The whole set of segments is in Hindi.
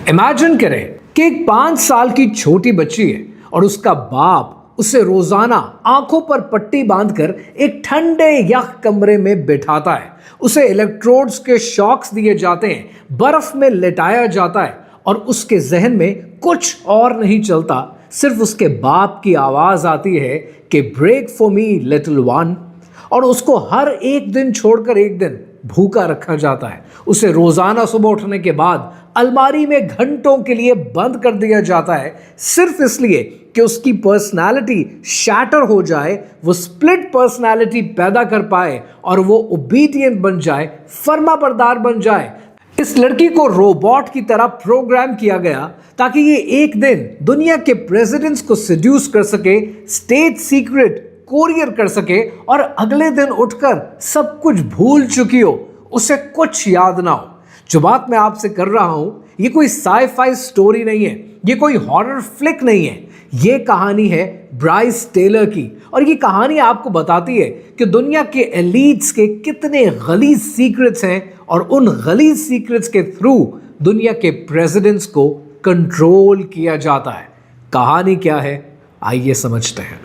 इमेजिन करें कि एक 5 साल की छोटी बच्ची है और उसका बाप उसे रोजाना आंखों पर पट्टी बांधकर एक ठंडे यख कमरे में बिठाता है। उसे इलेक्ट्रोड्स के शॉक्स दिए जाते हैं, बर्फ में लेटाया जाता है और उसके जहन में कुछ और नहीं चलता, सिर्फ उसके बाप की आवाज आती है कि break for me little one. और उसको हर एक दिन छोड़कर एक दिन भूखा रखा जाता है। उसे रोजाना सुबह उठने के बाद अलमारी में घंटों के लिए बंद कर दिया जाता है, सिर्फ इसलिए कि उसकी पर्सनालिटी शैटर हो जाए, वो स्प्लिट पर्सनालिटी पैदा कर पाए और वो ओबीडिएंट बन जाए, फर्माबरदार बन जाए। इस लड़की को रोबोट की तरह प्रोग्राम किया गया ताकि ये एक दिन दुनिया के प्रेसिडेंट्स को सेड्यूस कर सके, स्टेट सीक्रेट कोरियर कर सके और अगले दिन उठकर सब कुछ भूल चुकी हो, उसे कुछ याद ना हो। जो बात मैं आपसे कर रहा हूं, ये कोई साई-फाई स्टोरी नहीं है, ये कोई हॉरर फ्लिक नहीं है, ये कहानी है ब्राइस टेलर की। और ये कहानी आपको बताती है कि दुनिया के एलीट्स के कितने गलीज सीक्रेट्स हैं और उन गलीज सीक्रेट्स के थ्रू दुनिया के प्रेसिडेंट्स को कंट्रोल किया जाता है। कहानी क्या है, आइए समझते हैं।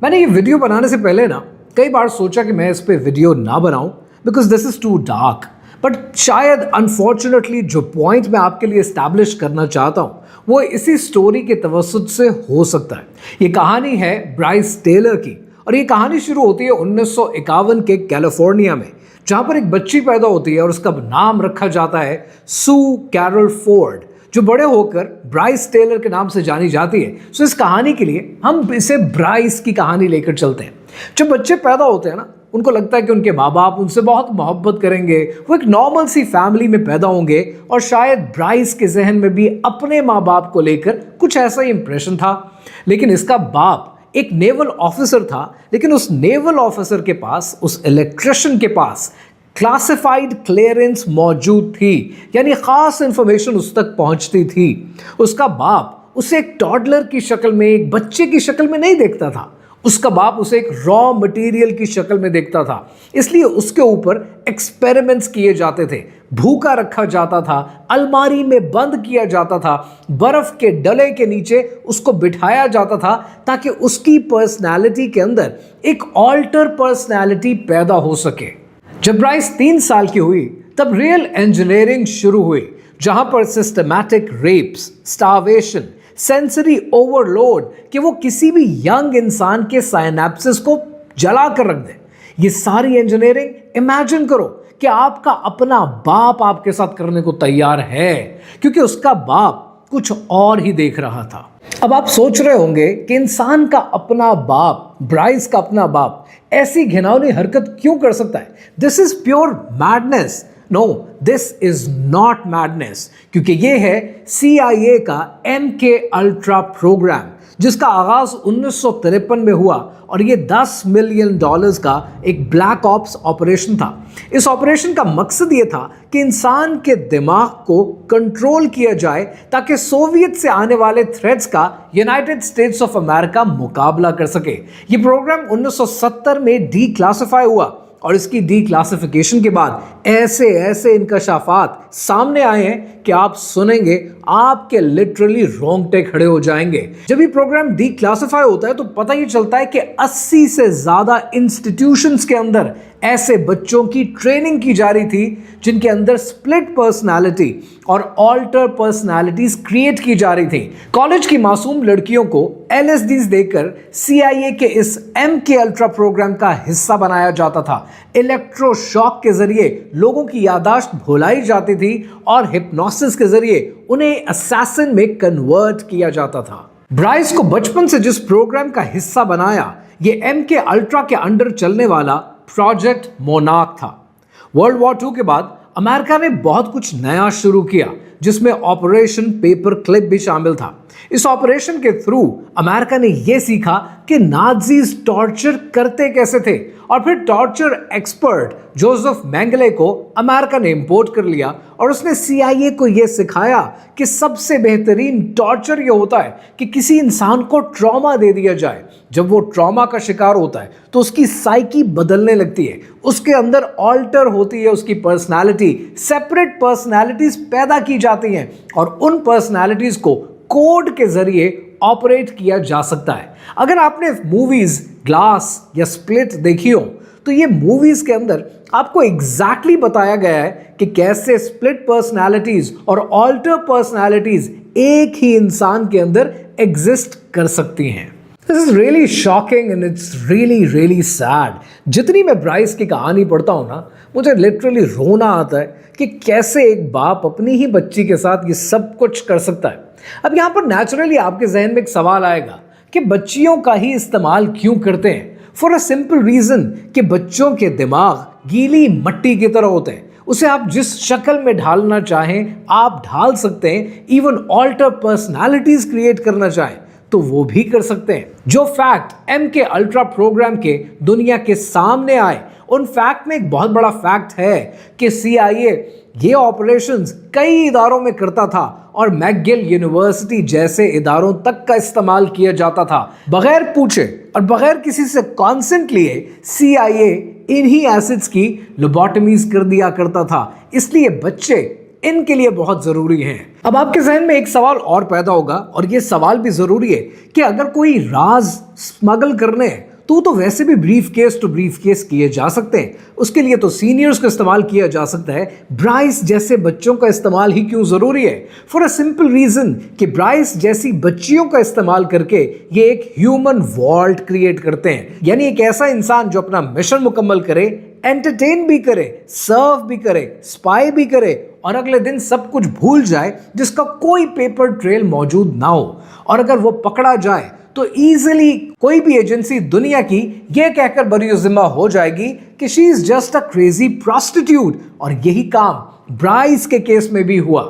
मैंने ये वीडियो बनाने से पहले ना कई बार सोचा कि मैं इस पे वीडियो ना बनाऊं because this is too dark, but शायद अनफॉर्चुनेटली जो पॉइंट मैं आपके लिए एस्टैब्लिश करना चाहता हूं वो इसी स्टोरी के तवस्सुत से हो सकता है। ये कहानी है ब्राइस टेलर की और ये कहानी शुरू होती है 1951 के कैलिफोर्निया में, जहां पर एक बच्ची पैदा होती है और उसका नाम रखा जाता है सू कैरल फोर्ड, जो बड़े होकर ब्राइस टेलर के नाम से जानी जाती है। सो इस कहानी के लिए हम इसे ब्राइस की कहानी लेकर चलते हैं। जब बच्चे पैदा होते हैं ना, उनको लगता है कि उनके माँ बाप उनसे बहुत मोहब्बत करेंगे, वो एक नॉर्मल सी फैमिली में पैदा होंगे और शायद ब्राइस के जहन में भी अपने माँ बाप को लेकर कुछ ऐसा ही इंप्रेशन था। लेकिन इसका बाप एक नेवल ऑफिसर था, लेकिन उस नेवल ऑफिसर के पास, उस इलेक्ट्रिशियन के पास क्लासिफाइड क्लियरेंस मौजूद थी, यानी खास इंफॉर्मेशन उस तक पहुंचती थी। उसका बाप उसे एक टॉडलर की शक्ल में, एक बच्चे की शक्ल में नहीं देखता था, उसका बाप उसे एक रॉ मटेरियल की शक्ल में देखता था। इसलिए उसके ऊपर एक्सपेरिमेंट्स किए जाते थे, भूखा रखा जाता था, अलमारी में बंद किया जाता था, बर्फ के डले के नीचे उसको बिठाया जाता था ताकि उसकी पर्सनैलिटी के अंदर एक ऑल्टर पर्सनैलिटी पैदा हो सके। जब ब्राइस 3 साल की हुई तब रियल इंजीनियरिंग शुरू हुई, जहां पर systematic rapes, starvation, sensory overload कि वो किसी भी यंग इंसान के साइनेप्सिस को जला कर रख दे। ये सारी इंजीनियरिंग इमेजिन करो कि आपका अपना बाप आपके साथ करने को तैयार है, क्योंकि उसका बाप कुछ और ही देख रहा था। अब आप सोच रहे होंगे कि इंसान का अपना बाप, ब्राइस का अपना बाप ऐसी घिनौनी हरकत क्यों कर सकता है? This is pure madness. No, this is not madness, क्योंकि ये है CIA का MK अल्ट्रा प्रोग्राम, जिसका आगाज 1953 में हुआ और ये $10 मिलियन का एक ब्लैक ऑप्स ऑपरेशन था। इस ऑपरेशन का मकसद ये था कि इंसान के दिमाग को कंट्रोल किया जाए ताकि सोवियत से आने वाले थ्रेट्स का यूनाइटेड स्टेट्स ऑफ अमेरिका मुकाबला कर सके। ये प्रोग्राम 1970 में डीक्लासिफाई हुआ और इसकी डीक्लासिफिकेशन के बाद ऐसे ऐसे इंकशाफात सामने आए हैं कि आप सुनेंगे आपके लिटरली रोंगटे खड़े हो जाएंगे। जब ये प्रोग्राम डीक्लासिफाई होता है तो पता ही चलता है कि 80 से ज्यादा इंस्टीट्यूशंस के अंदर ऐसे बच्चों की ट्रेनिंग की जा रही थी जिनके अंदर स्प्लिट पर्सनालिटी और ऑल्टर पर्सनालिटीज क्रिएट की जा रही थी। कॉलेज की मासूम लड़कियों को LSDs देकर CIA के इस MK अल्ट्रा प्रोग्राम का हिस्सा बनाया जाता था। इलेक्ट्रोशॉक के जरिए लोगों की याददाश्त भुलाई जाती थी और हिप्नोसिस के जरिए उन्हें असैसिन में कन्वर्ट किया जाता था। ब्राइस को बचपन से जिस प्रोग्राम का हिस्सा बनाया, ये MK अल्ट्रा के अंडर चलने वाला प्रोजेक्ट मोनार्क था। वर्ल्ड वॉर 2 के बाद अमेरिका ने बहुत कुछ नया शुरू किया, जिसमें ऑपरेशन पेपर क्लिप भी शामिल था। इस ऑपरेशन के थ्रू अमेरिका ने यह सीखा कि नाज़ीज टॉर्चर करते कैसे थे और फिर टॉर्चर एक्सपर्ट जोसेफ मेंगले को अमेरिका ने इंपोर्ट कर लिया और उसने CIA को यह सिखाया कि सबसे बेहतरीन टॉर्चर यह होता है कि किसी इंसान को ट्रॉमा दे दिया जाए। जब वो ट्रॉमा का शिकार होता है तो उसकी साइकी बदलने लगती है, उसके अंदर ऑल्टर होती है उसकी पर्सनालिटी, सेपरेट पर्सनालिटीज पैदा की जाती हैं और उन पर्सनालिटीज को कोड के जरिए ऑपरेट किया जा सकता है। अगर आपने मूवीज ग्लास या स्प्लिट देखी हो तो ये मूवीज के अंदर आपको एग्जैक्टली बताया गया है कि कैसे स्प्लिट पर्सनालिटीज और ऑल्टर पर्सनालिटीज एक ही इंसान के अंदर एग्जिस्ट कर सकती हैं। This is really shocking and it's really sad. जितनी मैं ब्राइस की कहानी पढ़ता हूं ना, मुझे लिटरली रोना आता है कि कैसे एक बाप अपनी ही बच्ची के साथ ये सब कुछ कर सकता है। अब यहां पर नेचुरली आपके जहन में एक सवाल आएगा कि बच्चियों का ही इस्तेमाल क्यों करते हैं? फॉर अ सिंपल रीजन कि बच्चों के दिमाग गीली मट्टी की तरह होते हैं, उसे आप जिस शक्ल में ढालना चाहें आप ढाल सकते हैं। इवन ऑल्टर पर्सनालिटीज क्रिएट करना चाहें तो वो भी कर सकते हैं। जो फैक्ट MK अल्ट्रा प्रोग्राम के दुनिया के सामने आए, उन फैक्ट में एक बहुत बड़ा फैक्ट है कि CIA ये ऑपरेशंस कई इदारों में करता था और मैकगिल यूनिवर्सिटी जैसे इदारों तक का इस्तेमाल किया जाता था। बगैर पूछे और बगैर किसी से कॉन्सेंट लिए CIA इन्हीं एसिड्स की लोबोटमीज कर दिया करता था। इसलिए बच्चे इनके लिए बहुत जरूरी हैं। अब आपके जहन में एक सवाल और पैदा होगा और ये सवाल भी जरूरी है कि अगर कोई राज स्मगल करने हैं तो वैसे भी brief case to brief case किए जा सकते हैं। उसके लिए तो सीनियर्स का इस्तेमाल किया जा सकता है। ब्राइस जैसे बच्चों का इस्तेमाल ही क्यों जरूरी है? फॉर अ सिंपल रीजन कि ब्राइस जैसी बच्चियों का इस्तेमाल करके ये एक ह्यूमन वॉल्ट क्रिएट करते हैं, यानी एक ऐसा इंसान जो अपना मिशन मुकम्मल करे, एंटरटेन भी करे, सर्व भी करे, स्पाई भी करे और अगले दिन सब कुछ भूल जाए, जिसका कोई पेपर ट्रेल मौजूद ना हो। और अगर वो पकड़ा जाए तो इजीली कोई भी एजेंसी दुनिया की यह कहकर बरीउज़्ज़िम्मा हो जाएगी कि she is just a crazy prostitute. और यही काम ब्राइस के केस में भी हुआ।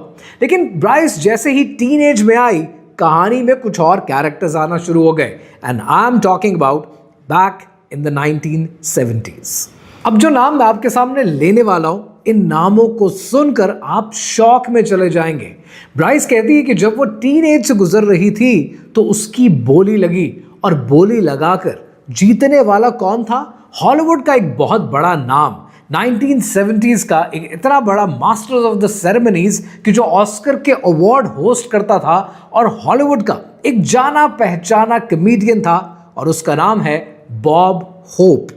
लेकिन ब्राइस जैसे ही टीनेज में आई, कहानी में कुछ और कैरेक्टर्स आना शुरू हो गए and I am talking about back in the 1970s। अब जो नाम मैं आपके सामने लेने वाला हूं, इन नामों को सुनकर आप शॉक में चले जाएंगे। ब्राइस कहती है कि जब वो टीनेज से गुजर रही थी तो उसकी बोली लगी और बोली लगाकर जीतने वाला कौन था? हॉलीवुड का एक बहुत बड़ा नाम, 1970s का एक इतना बड़ा मास्टर्स ऑफ द सेरेमनीज कि जो ऑस्कर के अवार्ड होस्ट करता था और हॉलीवुड का एक जाना पहचाना कॉमेडियन था और उसका नाम है बॉब होप।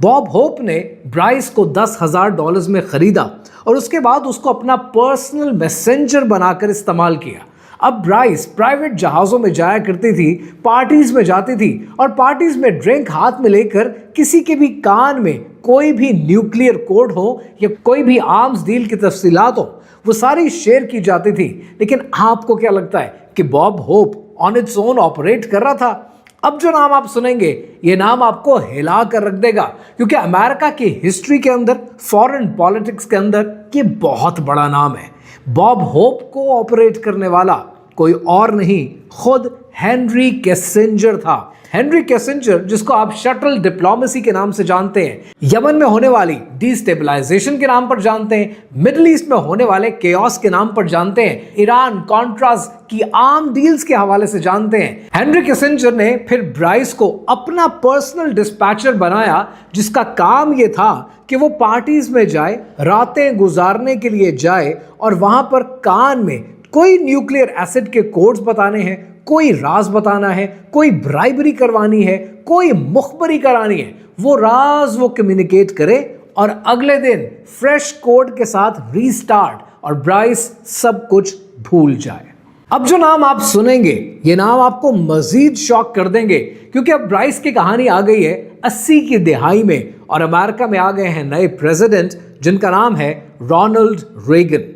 बॉब होप ने ब्राइस को $10,000 में खरीदा और उसके बाद उसको अपना पर्सनल मैसेंजर बनाकर इस्तेमाल किया। अब ब्राइस प्राइवेट जहाज़ों में जाया करती थी, पार्टीज में जाती थी और पार्टीज में ड्रिंक हाथ में लेकर किसी के भी कान में कोई भी न्यूक्लियर कोड हो या कोई भी आर्म्स डील की तफसीलात हो, वो सारी शेयर की जाती थी। लेकिन आपको क्या लगता है कि Bob hope on its own operate कर रहा था? अब जो नाम आप सुनेंगे ये नाम आपको हिला कर रख देगा, क्योंकि अमेरिका की हिस्ट्री के अंदर, फॉरेन पॉलिटिक्स के अंदर ये बहुत बड़ा नाम है। बॉब होप को ऑपरेट करने वाला कोई और नहीं, खुद हेनरी किसिंजर था। हेनरी किसिंजर, जिसको आप शटल डिप्लोमेसी के नाम से जानते हैं, यमन में होने वाली डिस्टेबलाइजेशन के नाम पर जानते हैं, मिडिल ईस्ट में होने वाले केओस के नाम पर जानते हैं, ईरान कॉन्ट्रास की आर्म डील्स के हवाले से जानते हैं। हेनरी किसिंजर ने फिर ब्राइस को अपना पर्सनल डिस्पैचर बनाया, जिसका काम यह था कि वो पार्टीज में जाए, रातें गुजारने के लिए जाए और वहां पर कान में कोई न्यूक्लियर एसिड के कोड्स बताने हैं, कोई राज बताना है, कोई ब्राइबरी करवानी है, कोई मुखबरी करानी है, वो राज वो कम्युनिकेट करे और अगले दिन फ्रेश कोड के साथ रीस्टार्ट और ब्राइस सब कुछ भूल जाए। अब जो नाम आप सुनेंगे ये नाम आपको मजीद शॉक कर देंगे, क्योंकि अब ब्राइस की कहानी आ गई है 80 की दिहाई में और अमेरिका में आ गए हैं नए प्रेसिडेंट, जिनका नाम है रोनाल्ड रेगन।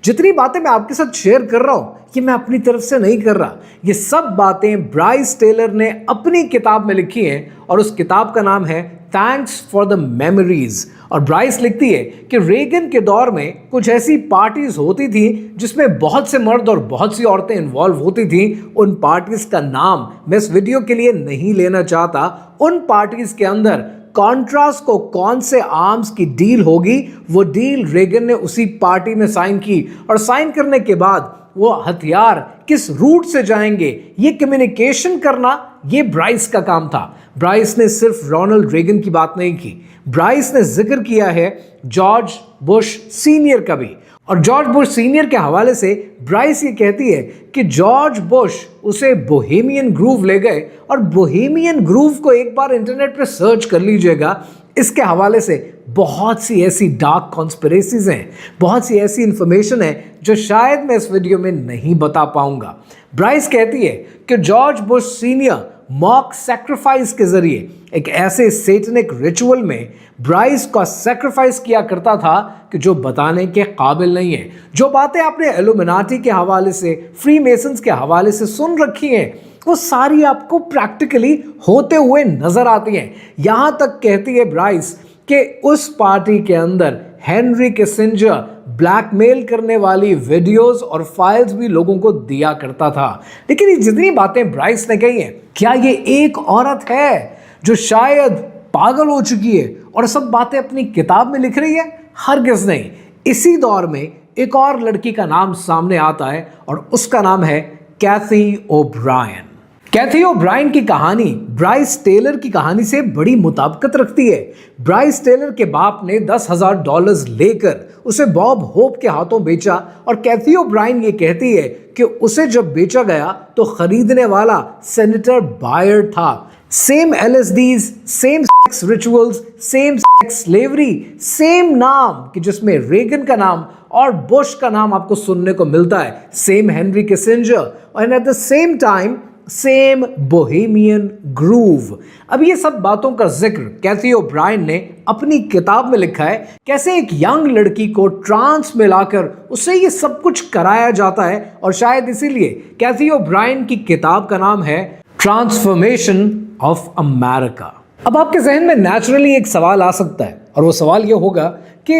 जितनी बातें मैं आपके साथ शेयर कर रहा हूं ये मैं अपनी तरफ से नहीं कर रहा, ये सब बातें ब्राइस टेलर ने अपनी किताब में लिखी हैं और उस किताब का नाम है थैंक्स फॉर द मेमोरीज। और ब्राइस लिखती है कि रेगन के दौर में कुछ ऐसी पार्टीज होती थी जिसमें बहुत से मर्द और बहुत सी औरतें इन्वॉल्व होती थी। उन पार्टीज का नाम मैं इस वीडियो के लिए नहीं लेना चाहता। उन पार्टीज के अंदर कॉन्ट्रास को कौन से आर्म्स की डील होगी, वो डील रेगन ने उसी पार्टी में साइन की और साइन करने के बाद वो हथियार किस रूट से जाएंगे ये कम्युनिकेशन करना ये ब्राइस का काम था। ब्राइस ने सिर्फ रोनाल्ड रेगन की बात नहीं की, ब्राइस ने जिक्र किया है जॉर्ज बुश सीनियर का भी। और जॉर्ज बुश सीनियर के हवाले से ब्राइस ये कहती है कि जॉर्ज बुश उसे बोहेमियन ग्रूव ले गए, और बोहेमियन ग्रूव को एक बार इंटरनेट पे सर्च कर लीजिएगा। इसके हवाले से बहुत सी ऐसी डार्क कॉन्स्पिरेसीज हैं, बहुत सी ऐसी इंफॉर्मेशन है जो शायद मैं इस वीडियो में नहीं बता पाऊंगा। ब्राइस कहती है कि George Bush senior mock sacrifice के जरिए एक ऐसे सेटनिक रिचुअल में ब्राइस का सैक्रिफाइस किया करता था कि जो बताने के काबिल नहीं है। जो बातें आपने इल्यूमिनाटी के हवाले से, फ्री मेसन्स के हवाले से सुन रखी हैं, वो सारी आपको प्रैक्टिकली होते हुए नजर आती हैं। यहां तक कहती है ब्राइस कि उस पार्टी के अंदर हेनरी किसिंजर ब्लैकमेल करने वाली वीडियोस और फाइल्स भी लोगों को दिया करता था। लेकिन ये जितनी बातें ब्राइस ने कही हैं, क्या ये एक औरत है जो शायद पागल हो चुकी है और सब बातें अपनी किताब में लिख रही है? हरगिज़ नहीं। इसी दौर में एक और लड़की का नाम सामने आता है और उसका नाम है कैथी ओब्रायन। कैथी ओब्रायन की कहानी ब्राइस टेलर की कहानी से बड़ी मुताबिकत रखती है। ब्राइस टेलर के बाप ने $10,000 लेकर उसे बॉब होप के हाथों बेचा, और कैथी ओब्रायन ये कहती है कि उसे जब बेचा गया तो खरीदने वाला सेनेटर बायर था। Same LSDs, same sex rituals, same sex slavery, same नाम कि जिसमें रेगन का नाम और बुश का नाम आपको सुनने को मिलता है, same Henry Kissinger, and at the same time same Bohemian groove. अब ये सब बातों का जिक्र कैथी ओब्रायन ने अपनी किताब में लिखा है, कैसे एक यंग लड़की को ट्रांस में लाकर उसे ये सब कुछ कराया जाता है। और शायद इसीलिए कैथी ओब्रायन की किताब का नाम है ट्रांसफॉर्मेशन ऑफ अमेरिका। अब आपके जहन में नेचुरली एक सवाल आ सकता है, और वो सवाल ये होगा कि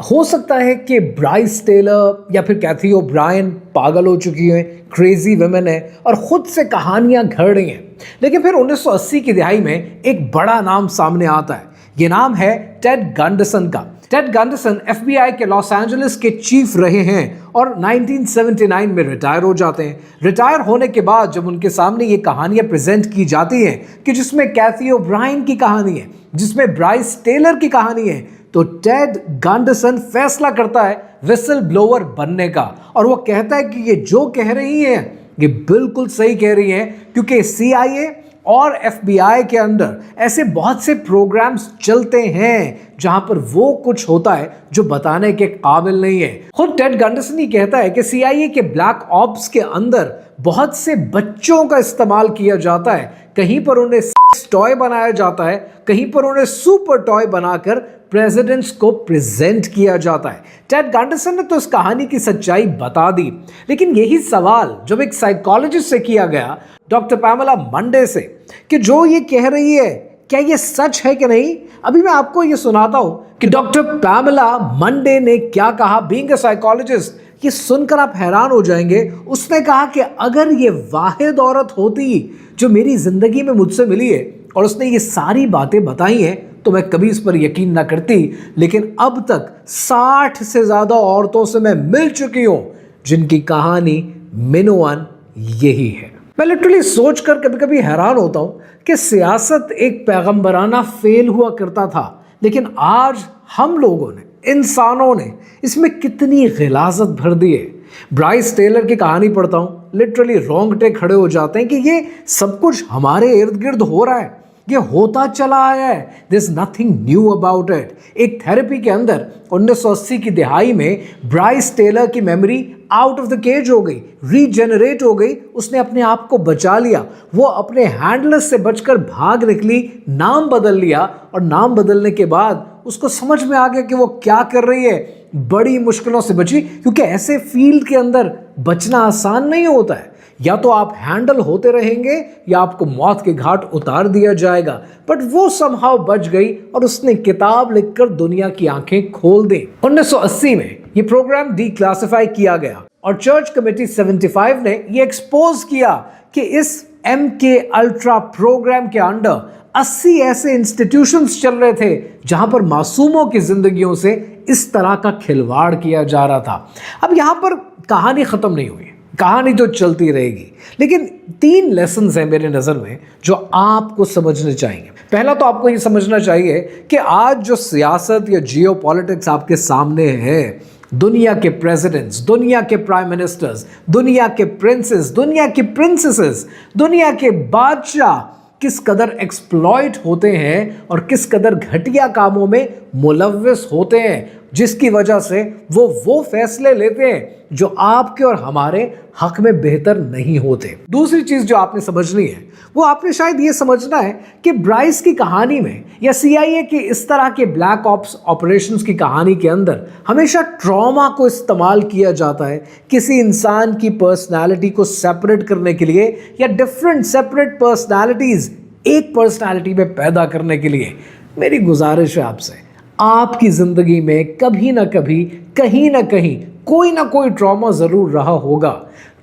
हो सकता है कि ब्राइस टेलर या फिर कैथी ओब्रायन पागल हो चुकी हैं, क्रेजी वुमेन है और खुद से कहानियां घड़ रही हैं। लेकिन फिर 1980 की दिहाई में एक बड़ा नाम सामने आता है। ये नाम है टेड गंडरसन का। टेड गंडरसन FBI के लॉस एंजलिस के चीफ रहे हैं और 1979 में रिटायर हो जाते हैं। रिटायर होने के बाद जब उनके सामने ये कहानियां प्रेजेंट की जाती हैं कि जिसमें कैथी ओब्रायन की कहानी है, जिसमें ब्राइस टेलर की कहानी है, तो टेड गंडरसन फैसला करता है विसल ब्लोअर बनने का। और वो कहता है कि ये जो कह रही हैं ये बिल्कुल सही कह रही हैं, क्योंकि CIA और FBI के अंदर ऐसे बहुत से प्रोग्राम्स चलते हैं जहां पर वो कुछ होता है जो बताने के काबिल नहीं है। खुद टेड गंडरसन ही कहता है कि CIA के ब्लैक ऑप्स के अंदर बहुत से बच्चों का इस्तेमाल किया जाता है। कहीं पर उन्हें सेक्स टॉय बनाया जाता है, कहीं पर उन्हें सुपर टॉय बनाकर प्रेसिडेंट्स को प्रेजेंट किया जाता है। टेड गंडरसन ने तो इस कहानी की सच्चाई बता दी, लेकिन यही सवाल जब एक साइकोलॉजिस्ट से किया गया, डॉक्टर पैमेला मंडे से, कि जो ये कह रही है क्या ये सच है कि नहीं। अभी मैं आपको ये सुनाता हूं कि डॉक्टर पैमेला मंडे ने क्या कहा। बीइंग अ साइकोलॉजिस्ट, ये सुनकर आप हैरान हो जाएंगे। उसने कहा कि अगर ये वाहिद औरत होती जो मेरी जिंदगी में मुझसे मिली है और उसने ये सारी बातें बताई हैं, तो मैं कभी इस पर यकीन ना करती। लेकिन अब तक 60 से ज्यादा औरतों से मैं मिल चुकी हूं जिनकी कहानी मिनोअन यही है। मैं लिटरली सोचकर कभी कभी हैरान होता हूं कि सियासत एक पैगंबराना फेल हुआ करता था, लेकिन आज हम लोगों ने, इंसानों ने इसमें कितनी गिलाजत भर दी है। ब्राइस टेलर की कहानी पढ़ता हूं, लिटरली रोंगटे खड़े हो जाते हैं कि ये सब कुछ हमारे इर्द गिर्द हो रहा है। ये होता चला आया है, there is nothing new about it. एक थेरेपी के अंदर 1980 की दिहाई में ब्राइस टेलर की memory out of the cage हो गई, रीजेनरेट हो गई, उसने अपने आप को बचा लिया, वो अपने हैंडलर्स से बचकर भाग निकली, नाम बदल लिया और नाम बदलने के बाद उसको समझ में आ गया कि वो क्या कर रही है, बड़ी मुश्किलों से बची, क्योंकि ऐसे फील्ड के अंदर बचना आसान नहीं होता है। या तो आप हैंडल होते रहेंगे या आपको मौत के घाट उतार दिया जाएगा, बट वो समहाउ बच गई और उसने किताब लिखकर दुनिया की आंखें खोल दी। 1980 में ये प्रोग्राम डीक्लासिफाई किया गया और चर्च कमेटी 75 ने ये एक्सपोज किया कि इस MK अल्ट्रा प्रोग्राम के अंडर 80 ऐसे इंस्टीट्यूशंस चल रहे थे जहां पर मासूमों की जिंदगियों से इस तरह का खिलवाड़ किया जा रहा था। अब यहां पर कहानी खत्म नहीं हुई, कहानी तो चलती रहेगी, लेकिन 3 लेसन्स हैं मेरे नज़र में जो आपको समझने चाहिए। पहला तो आपको ये समझना चाहिए कि आज जो सियासत या जियो पॉलिटिक्स आपके सामने है, दुनिया के प्रेसिडेंट्स, दुनिया के प्राइम मिनिस्टर्स, दुनिया के प्रिंसेस, दुनिया की प्रिंसेसेस, दुनिया के बादशाह किस कदर एक्सप्लॉइट होते हैं और किस कदर घटिया कामों में मुलव्विस होते हैं, जिसकी वजह से वो फैसले लेते हैं जो आपके और हमारे हक में बेहतर नहीं होते। दूसरी चीज जो आपने समझनी है वो आपने शायद ये समझना है कि ब्राइस की कहानी में या CIA के इस तरह के ब्लैक ऑप्स ऑपरेशंस की कहानी के अंदर हमेशा ट्रॉमा को इस्तेमाल किया जाता है किसी इंसान की पर्सनालिटी को सेपरेट करने के लिए या डिफरेंट सेपरेट पर्सनालिटीज एक पर्सनालिटी में पैदा करने के लिए। मेरी गुजारिश है आपसे, आपकी जिंदगी में कभी ना कभी कहीं ना कहीं कोई ना कोई ट्रॉमा जरूर रहा होगा।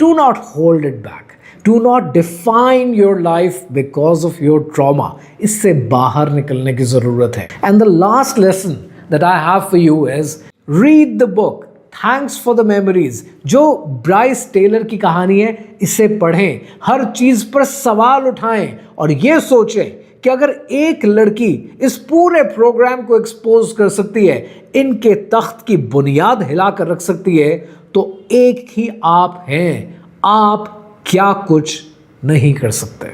Do not hold it back, do not define your life because of your trauma. इससे बाहर निकलने की जरूरत है। And the last lesson that I have for you is read the book thanks for the memories. जो ब्राइस टेलर की कहानी है इसे पढ़ें, हर चीज पर सवाल उठाएं और ये सोचें कि अगर एक लड़की इस पूरे प्रोग्राम को एक्सपोज कर सकती है, इनके तख्त की बुनियाद हिलाकर रख सकती है, तो एक ही आप हैं, आप क्या कुछ नहीं कर सकते।